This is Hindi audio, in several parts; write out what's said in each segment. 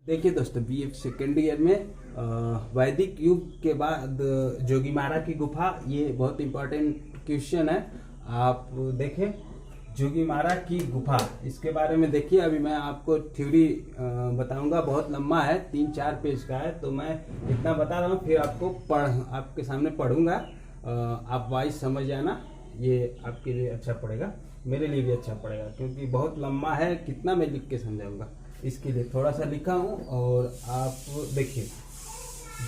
देखिए दोस्तों, बीए सेकेंड ईयर में वैदिक युग के बाद जोगीमारा की गुफा, ये बहुत इंपॉर्टेंट क्वेश्चन है। आप देखें जोगीमारा की गुफा, इसके बारे में देखिए। अभी मैं आपको थ्योरी बताऊंगा, बहुत लंबा है, 3-4 पेज का है, तो मैं इतना बता रहा हूँ, फिर आपके सामने पढ़ूंगा। आप वाइज समझ जाना, ये आपके लिए अच्छा पड़ेगा, मेरे लिए भी अच्छा पड़ेगा, क्योंकि बहुत लंबा है, कितना मैं लिख के समझाऊंगा, इसके लिए थोड़ा सा लिखा हूँ। और आप देखिए,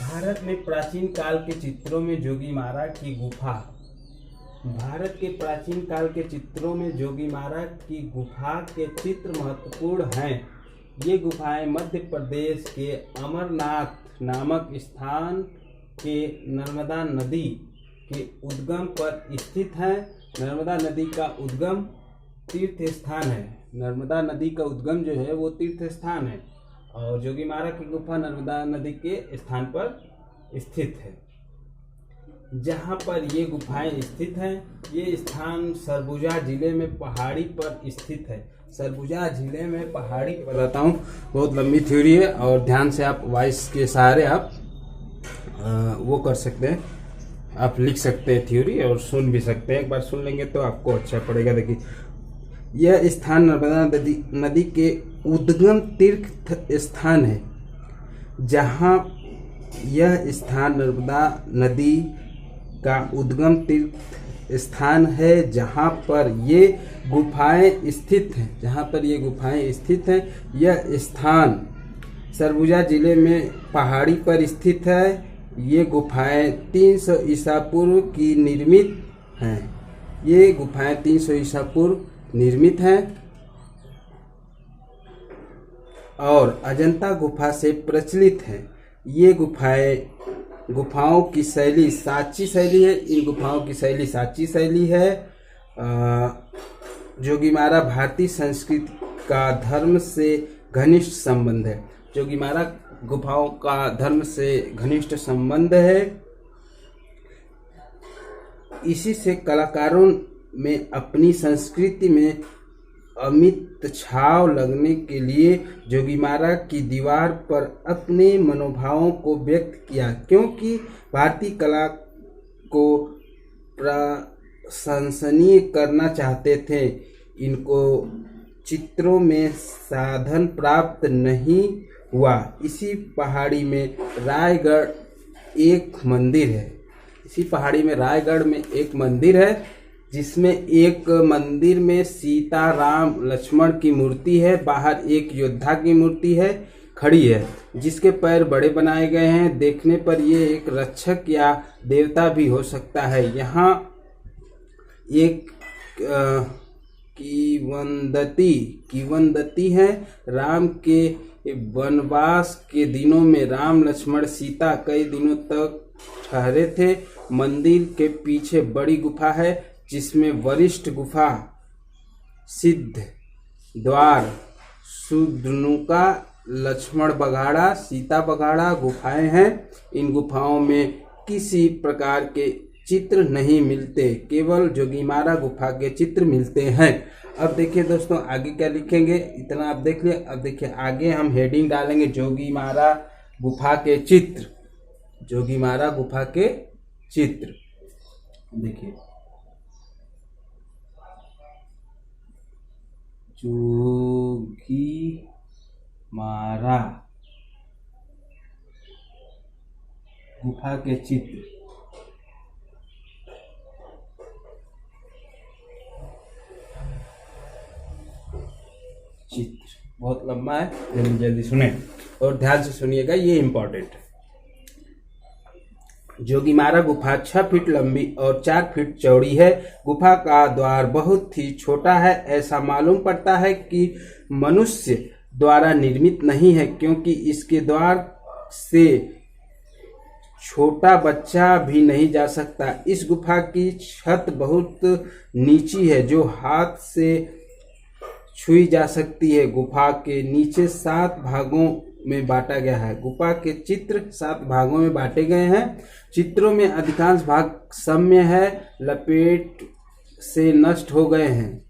भारत में प्राचीन काल के चित्रों में जोगीमारा की गुफा, भारत के प्राचीन काल के चित्रों में जोगीमारा की गुफा के चित्र महत्वपूर्ण हैं। ये गुफाएं मध्य प्रदेश के अमरनाथ नामक स्थान के नर्मदा नदी के उद्गम पर स्थित है। नर्मदा नदी का उद्गम तीर्थ स्थान है। नर्मदा नदी का उद्गम जो है वो तीर्थ स्थान है, और जोगीमारा की गुफा नर्मदा नदी के स्थान पर स्थित है। जहाँ पर ये गुफाएं स्थित हैं, ये स्थान सरगुजा जिले में पहाड़ी पर स्थित है। सरगुजा जिले में पहाड़ी पर, बताता हूँ, बहुत लंबी थ्योरी है, और ध्यान से आप वॉइस के सहारे आप वो कर सकते हैं, आप लिख सकते हैं थ्योरी, और सुन भी सकते हैं। एक बार सुन लेंगे तो आपको अच्छा पड़ेगा। देखिए, यह स्थान नर्मदा नदी के उद्गम तीर्थ स्थान है। जहाँ यह स्थान नर्मदा नदी का उद्गम तीर्थ स्थान है, जहाँ पर ये गुफाएं स्थित हैं, जहाँ पर ये गुफाएं स्थित हैं। यह स्थान सरगुजा जिले में पहाड़ी पर स्थित है। ये गुफाएं 300 ईसा पूर्व की निर्मित हैं। ये गुफाएं 300 ईसा पूर्व निर्मित हैं, और अजंता गुफा से प्रचलित है। ये गुफाओं की शैली सांची शैली है। इन गुफाओं की शैली सांची शैली है। जोगीमारा भारतीय संस्कृति का धर्म से घनिष्ठ संबंध है। जोगीमारा गुफाओं का धर्म से घनिष्ठ संबंध है। इसी से कलाकारों में अपनी संस्कृति में अमिट छाव लगने के लिए जोगीमारा की दीवार पर अपने मनोभावों को व्यक्त किया, क्योंकि भारतीय कला को प्रशंसनीय करना चाहते थे। इनको चित्रों में साधन प्राप्त नहीं हुआ। इसी पहाड़ी में रायगढ़ एक मंदिर है। इसी पहाड़ी में रायगढ़ में एक मंदिर है, जिसमें एक मंदिर में सीता, राम, लक्ष्मण की मूर्ति है। बाहर एक योद्धा की मूर्ति है, खड़ी है, जिसके पैर बड़े बनाए गए हैं। देखने पर ये एक रक्षक या देवता भी हो सकता है। यहाँ एक किवंदती है। राम के वनवास के दिनों में राम, लक्ष्मण, सीता कई दिनों तक ठहरे थे। मंदिर के पीछे बड़ी गुफा है, जिसमें वरिष्ठ गुफा, सिद्ध द्वार, सुदनुका, लक्ष्मण बगाड़ा, सीता बगाड़ा गुफाएं हैं। इन गुफाओं में किसी प्रकार के चित्र नहीं मिलते, केवल जोगीमारा गुफा के चित्र मिलते हैं। अब देखिए दोस्तों, आगे क्या लिखेंगे, इतना आप देख लिए। अब देखिए, आगे हम हेडिंग डालेंगे जोगीमारा गुफा के चित्र। जोगीमारा गुफा के चित्र, देखिए, जोगीमारा गुफा के चित्र। बहुत लंबा है, जल्दी जल्दी सुने और ध्यान से सुनिएगा, ये इंपॉर्टेंट है। जोगीमारा गुफा 6 फीट लंबी और 4 फीट चौड़ी है। गुफा का द्वार बहुत ही छोटा है। ऐसा मालूम पड़ता है कि मनुष्य द्वारा निर्मित नहीं है, क्योंकि इसके द्वार से छोटा बच्चा भी नहीं जा सकता। इस गुफा की छत बहुत नीची है, जो हाथ से छुई जा सकती है। गुफा के नीचे 7 भागों में बांटा गया है। गुफा के चित्र 7 भागों में बांटे गए हैं। चित्रों में अधिकांश भाग सम्य है, लपेट से नष्ट हो गए हैं।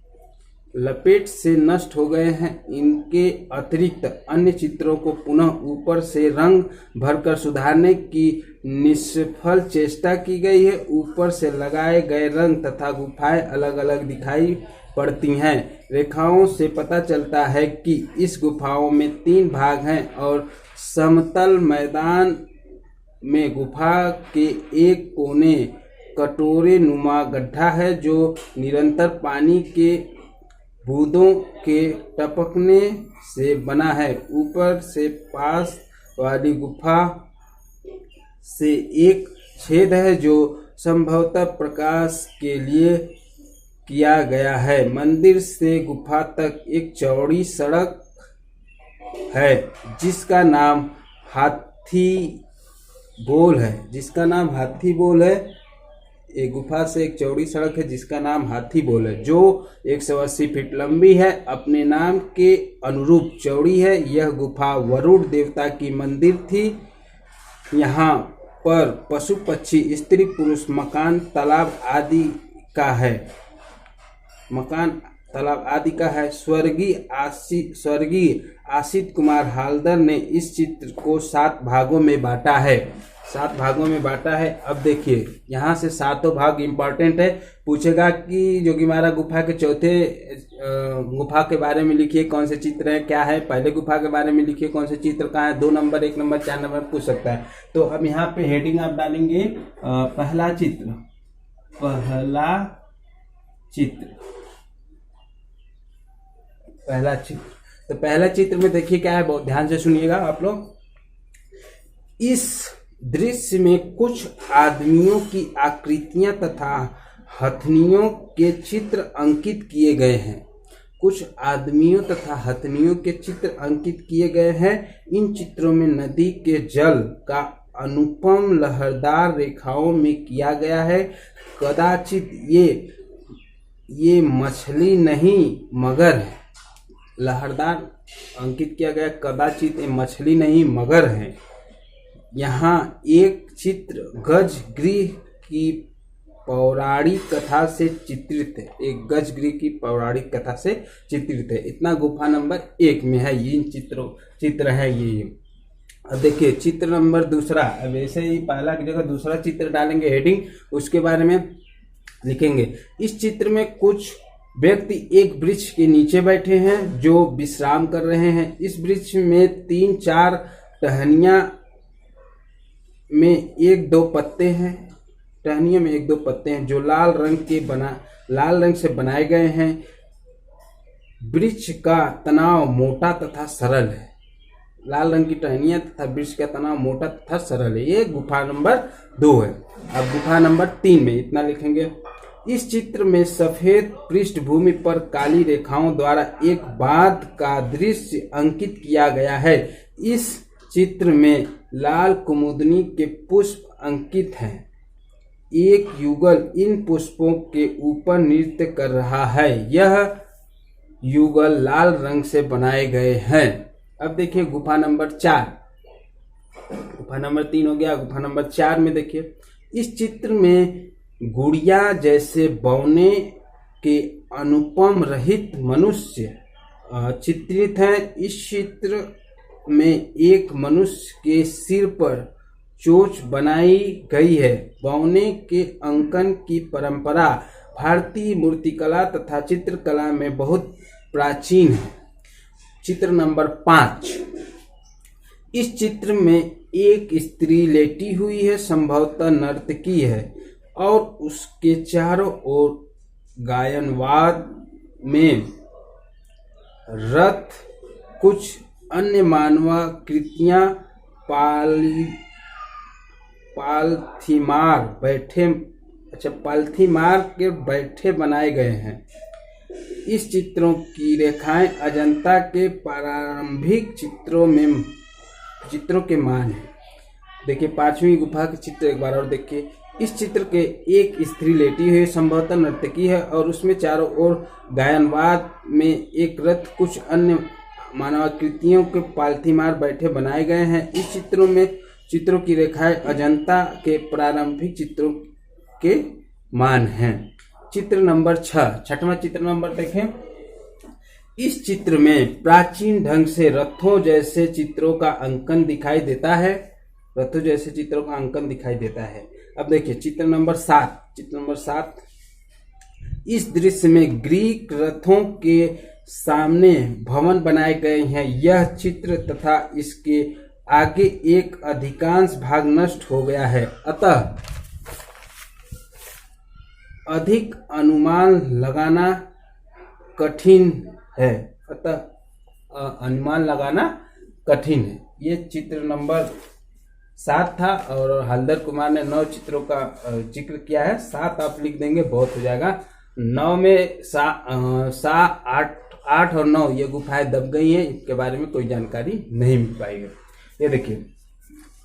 लपेट से नष्ट हो गए हैं। इनके अतिरिक्त अन्य चित्रों को पुनः ऊपर से रंग भरकर सुधारने की निष्फल चेष्टा की गई है। ऊपर से लगाए गए रंग तथा गुफाएं अलग अलग दिखाई पड़ती हैं। रेखाओं से पता चलता है कि इस गुफाओं में 3 भाग हैं और समतल मैदान में गुफा के एक कोने कटोरे नुमा गड्ढा है जो निरंतर पानी के बूंदों के टपकने से बना है। ऊपर से पास वाली गुफा से एक छेद है जो संभवतः प्रकाश के लिए किया गया है। मंदिर से गुफा तक एक चौड़ी सड़क है जिसका नाम हाथी बोल है। एक गुफा से एक चौड़ी सड़क है जिसका नाम हाथी बोल है जो 180 फीट लंबी है। अपने नाम के अनुरूप चौड़ी है। यह गुफा वरुण देवता की मंदिर थी। यहाँ पर पशु पक्षी स्त्री पुरुष मकान तालाब आदि का है। स्वर्गीय आशित कुमार हालदर ने इस चित्र को 7 भागों में बांटा है। अब देखिए यहाँ से 7 भाग इंपॉर्टेंट है। पूछेगा कि जोगीमारा गुफा के चौथे गुफा के बारे में लिखिए, कौन से चित्र हैं, क्या है। पहले गुफा के बारे में लिखिए, कौन से चित्र कहाँ है। 2 नंबर, 1 नंबर, 4 नंबर पूछ सकता है। तो अब यहाँ पे हेडिंग आप डालेंगे पहला चित्र। तो पहला चित्र में देखिए क्या है, बहुत ध्यान से सुनिएगा आप लोग। इस दृश्य में कुछ आदमियों की आकृतियां तथा हथनियों के चित्र अंकित किए गए हैं। इन चित्रों में नदी के जल का अनुपम लहरदार रेखाओं में किया गया है। कदाचित ये मछली नहीं मगर है। लहरदार अंकित किया गया, कदाचित ये मछली नहीं मगर है। यहाँ एक चित्र गजगृह की पौराणिक कथा से चित्रित है। इतना गुफा नंबर 1 में है। ये चित्र है ये। अब देखिए चित्र नंबर दूसरा। अब ऐसे ही पहला की जगह दूसरा चित्र डालेंगे हेडिंग, उसके बारे में लिखेंगे। इस चित्र में कुछ व्यक्ति एक वृक्ष के नीचे बैठे हैं जो विश्राम कर रहे हैं। इस वृक्ष में 3-4 टहनियां में 1-2 पत्ते हैं जो लाल रंग से बनाए गए हैं। वृक्ष का तनाव मोटा तथा सरल है। लाल रंग की टहनियां तथा वृक्ष का तनाव मोटा तथा सरल है। ये गुफा नंबर 2 है। अब गुफा नंबर 3 में इतना लिखेंगे। इस चित्र में सफेद पृष्ठभूमि पर काली रेखाओं द्वारा एक बांध का दृश्य अंकित किया गया है। इस चित्र में लाल कुमुदनी के पुष्प अंकित हैं। एक युगल इन पुष्पों के ऊपर नृत्य कर रहा है। यह युगल लाल रंग से बनाए गए हैं। अब देखिए गुफा नंबर 4। गुफा नंबर 3 हो गया। गुफा नंबर 4 में देखिए, इस चित्र में गुड़िया जैसे बौने के अनुपम रहित मनुष्य चित्रित हैं। इस चित्र में एक मनुष्य के सिर पर चोंच बनाई गई है। बौने के अंकन की परंपरा भारतीय मूर्तिकला तथा चित्रकला में बहुत प्राचीन है। चित्र नंबर 5। इस चित्र में एक स्त्री लेटी हुई है, संभवतः नर्तकी है, और उसके चारों ओर गायनवाद में रत कुछ अन्य मानवाकृतियां पालथी मार के बैठे बनाए गए हैं। इस चित्रों की रेखाएं अजंता के प्रारंभिक चित्रों के मान है। देखिए 5वीं गुफा के चित्र एक बार और देखिए। इस चित्र के एक स्त्री लेटी हुई संभवतः नर्तकी है और उसमें चारों ओर गायनवाद में एक रथ कुछ अन्य मानवाकृतियों के पालथीमार बैठे बनाए गए हैं। इस चित्रों की रेखाएं अजंता के प्रारंभिक चित्रों के मान हैं। चित्र नंबर 6, छठवां चित्र नंबर देखें। इस चित्र में प्राचीन ढंग से रथों जैसे चित्रों का अंकन दिखाई देता है। रथों जैसे चित्रों का अंकन दिखाई देता है। अब देखिए चित्र नंबर 7। इस दृश्य में ग्रीक रथों के सामने भवन बनाए गए हैं। यह चित्र तथा इसके आगे एक अधिकांश भाग नष्ट हो गया है, अतः अधिक अनुमान लगाना कठिन है। अनुमान लगाना कठिन है। ये चित्र नंबर 7 था और हलधर कुमार ने 9 चित्रों का जिक्र किया है। 7 आप लिख देंगे बहुत हो जाएगा। 9 में 8 और 9 ये गुफाएं दब गई हैं, इसके बारे में कोई जानकारी नहीं मिल पाएगी। ये देखिए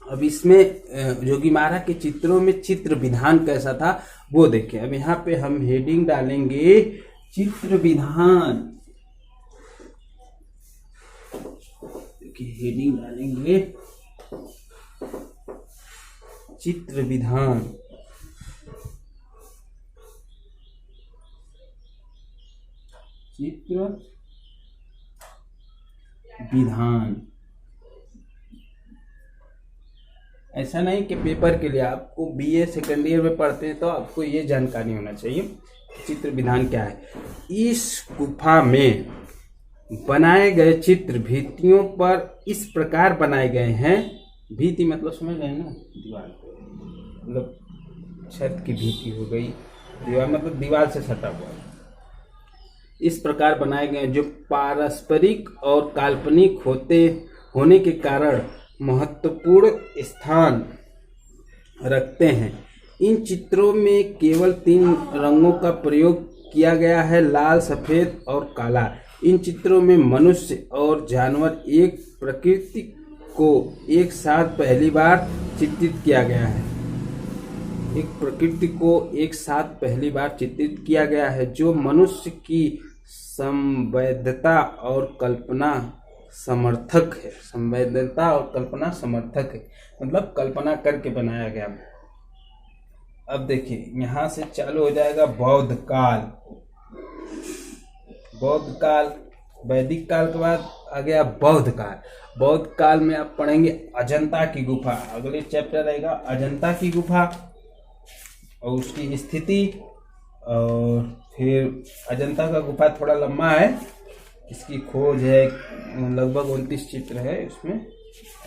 अब इसमें जोगीमारा के चित्रों में चित्र विधान कैसा था वो देखिए। अब यहाँ पे हम हेडिंग डालेंगे चित्र विधान। देखिए हेडिंग डालेंगे चित्र विधान। चित्र विधान ऐसा नहीं कि पेपर के लिए, आपको बीए सेकेंड ईयर में पढ़ते हैं तो आपको ये जानकारी होना चाहिए चित्र विधान क्या है। इस गुफा में बनाए गए चित्र भित्तियों पर इस प्रकार बनाए गए हैं। भित्ति मतलब समझ रहे हैं ना, दीवार मतलब छत की भित्ति हो गई, दीवार मतलब दीवार से सटा हुआ। इस प्रकार बनाए गए जो पारस्परिक और काल्पनिक होने के कारण महत्वपूर्ण स्थान रखते हैं। इन चित्रों में केवल 3 रंगों का प्रयोग किया गया है, लाल, सफेद और काला। इन चित्रों में मनुष्य और जानवर एक प्रकृति को एक साथ पहली बार चित्रित किया गया है। एक प्रकृति को एक साथ पहली बार चित्रित किया गया है जो मनुष्य की संवेद्यता और कल्पना समर्थक है। संवेदनता और कल्पना समर्थक है, मतलब कल्पना करके बनाया गया। अब देखिए यहाँ से चालू हो जाएगा बौद्ध काल। बौद्ध काल, वैदिक काल के बाद आ गया बौद्ध काल। बौद्ध काल में आप पढ़ेंगे अजंता की गुफा। अगले चैप्टर रहेगा अजंता की गुफा और उसकी स्थिति। और फिर अजंता का गुफा थोड़ा लंबा है, इसकी खोज है, लगभग 29 चित्र है इसमें।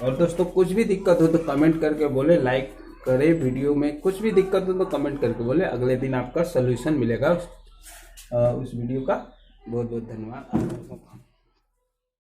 और दोस्तों कुछ भी दिक्कत हो तो कमेंट करके बोले, लाइक करें वीडियो में। कुछ भी दिक्कत हो तो कमेंट करके बोले, अगले दिन आपका सलूशन मिलेगा उस वीडियो का। बहुत बहुत धन्यवाद।